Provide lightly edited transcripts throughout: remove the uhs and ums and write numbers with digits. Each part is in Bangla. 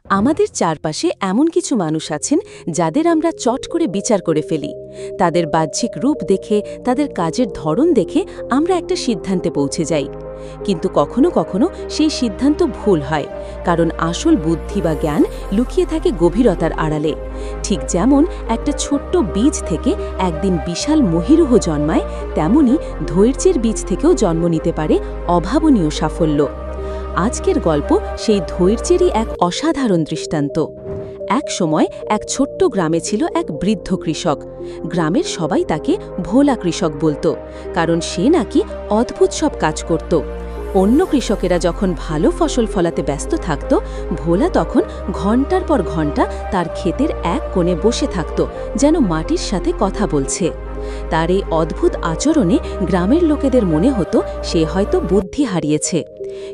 আমাদের চারপাশে এমন কিছু মানুষ আছেন যাদের আমরা চট করে বিচার করে ফেলি। তাদের বাহ্যিক রূপ দেখে, তাদের কাজের ধরন দেখে আমরা একটা সিদ্ধান্তে পৌঁছে যাই। কিন্তু কখনো কখনো সেই সিদ্ধান্ত ভুল হয়, কারণ আসল বুদ্ধি বা জ্ঞান লুকিয়ে থাকে গভীরতার আড়ালে। ঠিক যেমন একটা ছোট্ট বীজ থেকে একদিন বিশাল মহীরুহ জন্মায়, তেমনি ধৈর্যের বীজ থেকেও জন্ম নিতে পারে অভাবনীয় সাফল্য। আজকের গল্প সেই ধৈর্যেরই এক অসাধারণ দৃষ্টান্ত। এক সময় এক ছোট্ট গ্রামে ছিল এক বৃদ্ধ কৃষক। গ্রামের সবাই তাকে ভোলা কৃষক বলতো, কারণ সে নাকি অদ্ভুত সব কাজ করত। অন্য কৃষকেরা যখন ভালো ফসল ফলাতে ব্যস্ত থাকত, ভোলা তখন ঘন্টার পর ঘন্টা তার ক্ষেতের এক কোণে বসে থাকত, যেন মাটির সাথে কথা বলছে। তার এই অদ্ভুত আচরণে গ্রামের লোকেদের মনে হতো সে হয়তো বুদ্ধি হারিয়েছে।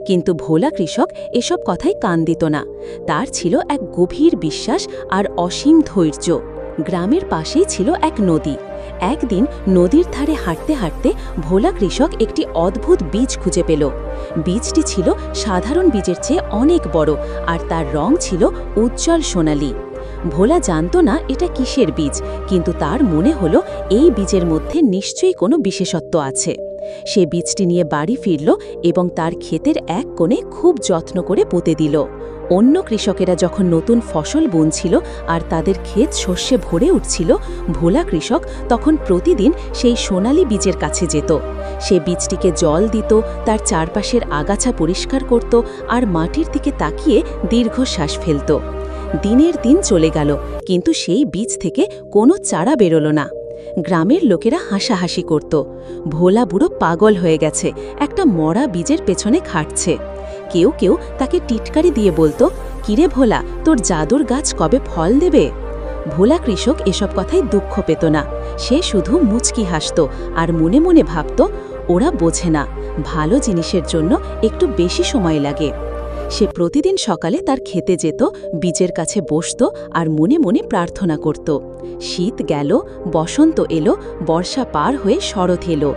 কিন্তু ভোলা কৃষক এসব কথাই কান দিত না। তার ছিল এক গভীর বিশ্বাস আর অসীম ধৈর্য। গ্রামের পাশেই ছিল এক নদী। একদিন নদীর ধারে হাঁটতে হাঁটতে ভোলা কৃষক একটি অদ্ভুত বীজ খুঁজে পেল। বীজটি ছিল সাধারণ বীজের চেয়ে অনেক বড়, আর তার রং ছিল উজ্জ্বল সোনালি। ভোলা জানত না এটা কিসের বীজ, কিন্তু তার মনে হলো এই বীজের মধ্যে নিশ্চয়ই কোনো বিশেষত্ব আছে। সে বীজটি নিয়ে বাড়ি ফিরল এবং তার ক্ষেতের এক কোণে খুব যত্ন করে পুঁতে দিল। অন্য কৃষকেরা যখন নতুন ফসল বুনছিল আর তাদের ক্ষেত শস্যে ভরে উঠছিল, ভোলা কৃষক তখন প্রতিদিন সেই সোনালি বীজের কাছে যেত। সে বীজটিকে জল দিত, তার চারপাশের আগাছা পরিষ্কার করত আর মাটির দিকে তাকিয়ে দীর্ঘশ্বাস ফেলত। দিনের দিন চলে গেল, কিন্তু সেই বীজ থেকে কোনো চারা বেরোল না। গ্রামের লোকেরা হাসাহাসি করত, ভোলা বুড়ো পাগল হয়ে গেছে, একটা মরা বীজের পেছনে খাটছে। কেউ কেউ তাকে টিটকারি দিয়ে বলতো, কিরে ভোলা, তোর জাদুর গাছ কবে ফল দেবে? ভোলা কৃষক এসব কথায় দুঃখ পেত না। সে শুধু মুচকি হাসত আর মনে মনে ভাবত, ওরা বোঝে না, ভালো জিনিসের জন্য একটু বেশি সময় লাগে। সে প্রতিদিন সকালে তার খেতে যেত, বীজের কাছে বসত আর মনে মনে প্রার্থনা করত। শীত গেল, বসন্ত এলো, বর্ষা পার হয়ে শরৎ এলো।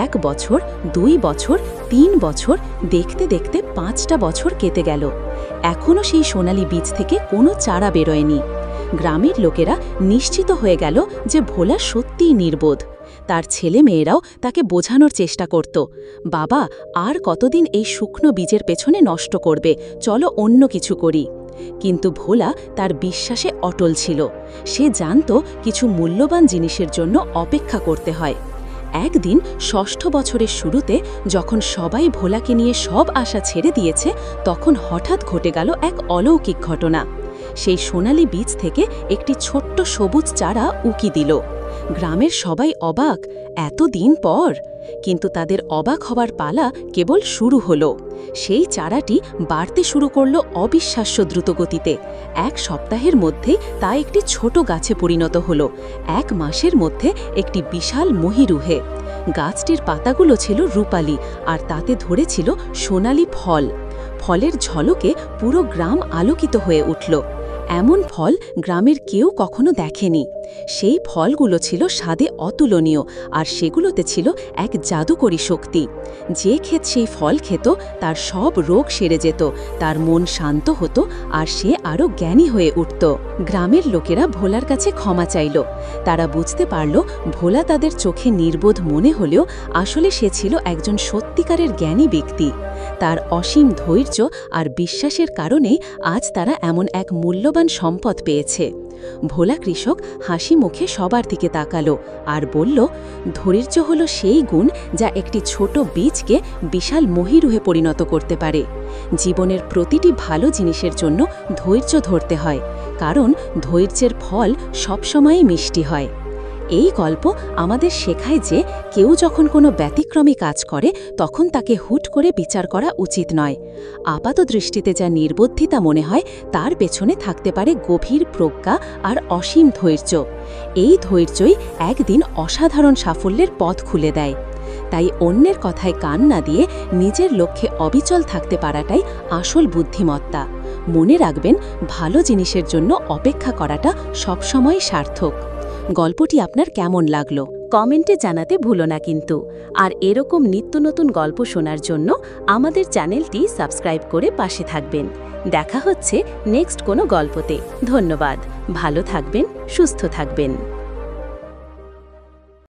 1 বছর, 2 বছর, 3 বছর, দেখতে দেখতে 5টা বছর কেটে গেল। এখনও সেই সোনালি বীজ থেকে কোনো চারা বেরোয়নি। গ্রামের লোকেরা নিশ্চিত হয়ে গেল যে ভোলা সত্যিই নির্বোধ। তার ছেলে মেয়েরাও তাকে বোঝানোর চেষ্টা করত, বাবা, আর কতদিন এই শুকনো বীজের পেছনে নষ্ট করবে, চলো অন্য কিছু করি। কিন্তু ভোলা তার বিশ্বাসে অটল ছিল। সে জানত কিছু মূল্যবান জিনিসের জন্য অপেক্ষা করতে হয়। একদিন 6ষ্ঠ বছরের শুরুতে যখন সবাই ভোলাকে নিয়ে সব আশা ছেড়ে দিয়েছে, তখন হঠাৎ ঘটে গেল এক অলৌকিক ঘটনা। সেই সোনালি বীজ থেকে একটি ছোট্ট সবুজ চারা উকি দিল। গ্রামের সবাই অবাক, এতদিন পর। কিন্তু তাদের অবাক হবার পালা কেবল শুরু হলো। সেই চারাটি বাড়তে শুরু করল অবিশ্বাস্য দ্রুতগতিতে। 1 সপ্তাহের মধ্যেই তা একটি ছোট গাছে পরিণত হলো। 1 মাসের মধ্যে একটি বিশাল মহীরুহে। গাছটির পাতাগুলো ছিল রূপালি, আর তাতে ধরেছিল সোনালি ফল। ফলের ঝলকে পুরো গ্রাম আলোকিত হয়ে উঠল। এমন ফল গ্রামের কেউ কখনো দেখেনি। সেই ফলগুলো ছিল স্বাদে অতুলনীয়, আর সেগুলোতে ছিল এক জাদুকরী শক্তি। যে ক্ষেত সেই ফল খেত, তার সব রোগ সেরে যেত, তার মন শান্ত হতো, আর সে আরও জ্ঞানী হয়ে উঠত। গ্রামের লোকেরা ভোলার কাছে ক্ষমা চাইল। তারা বুঝতে পারল, ভোলা তাদের চোখে নির্বোধ মনে হলেও আসলে সে ছিল একজন সত্যিকারের জ্ঞানী ব্যক্তি। তার অসীম ধৈর্য আর বিশ্বাসের কারণেই আজ তারা এমন এক মূল্যবান সম্পদ পেয়েছে। ভোলা কৃষক হাসি মুখে সবার দিকে তাকালো আর বলল, ধৈর্য হলো সেই গুণ যা একটি ছোট বীজকে বিশাল মহীরুহে পরিণত করতে পারে। জীবনের প্রতিটি ভালো জিনিসের জন্য ধৈর্য ধরতে হয়, কারণ ধৈর্যের ফল সবসময়ই মিষ্টি হয়। এই গল্প আমাদের শেখায় যে কেউ যখন কোনো ব্যতিক্রমী কাজ করে, তখন তাকে হুট করে বিচার করা উচিত নয়। আপাত দৃষ্টিতে যা নির্বুদ্ধিতা মনে হয়, তার পেছনে থাকতে পারে গভীর প্রজ্ঞা আর অসীম ধৈর্য। এই ধৈর্যই একদিন অসাধারণ সাফল্যের পথ খুলে দেয়। তাই অন্যের কথায় কান না দিয়ে নিজের লক্ষ্যে অবিচল থাকতে পারাটাই আসল বুদ্ধিমত্তা। মনে রাখবেন, ভালো জিনিসের জন্য অপেক্ষা করাটা সবসময় সার্থক। গল্পটি আপনার কেমন লাগলো কমেন্টে জানাতে ভুলো না কিন্তু। আর এরকম নিত্য নতুন গল্প শোনার জন্য আমাদের চ্যানেলটি সাবস্ক্রাইব করে পাশে থাকবেন। দেখা হচ্ছে নেক্সট কোনো গল্পতে। ধন্যবাদ। ভালো থাকবেন, সুস্থ থাকবেন।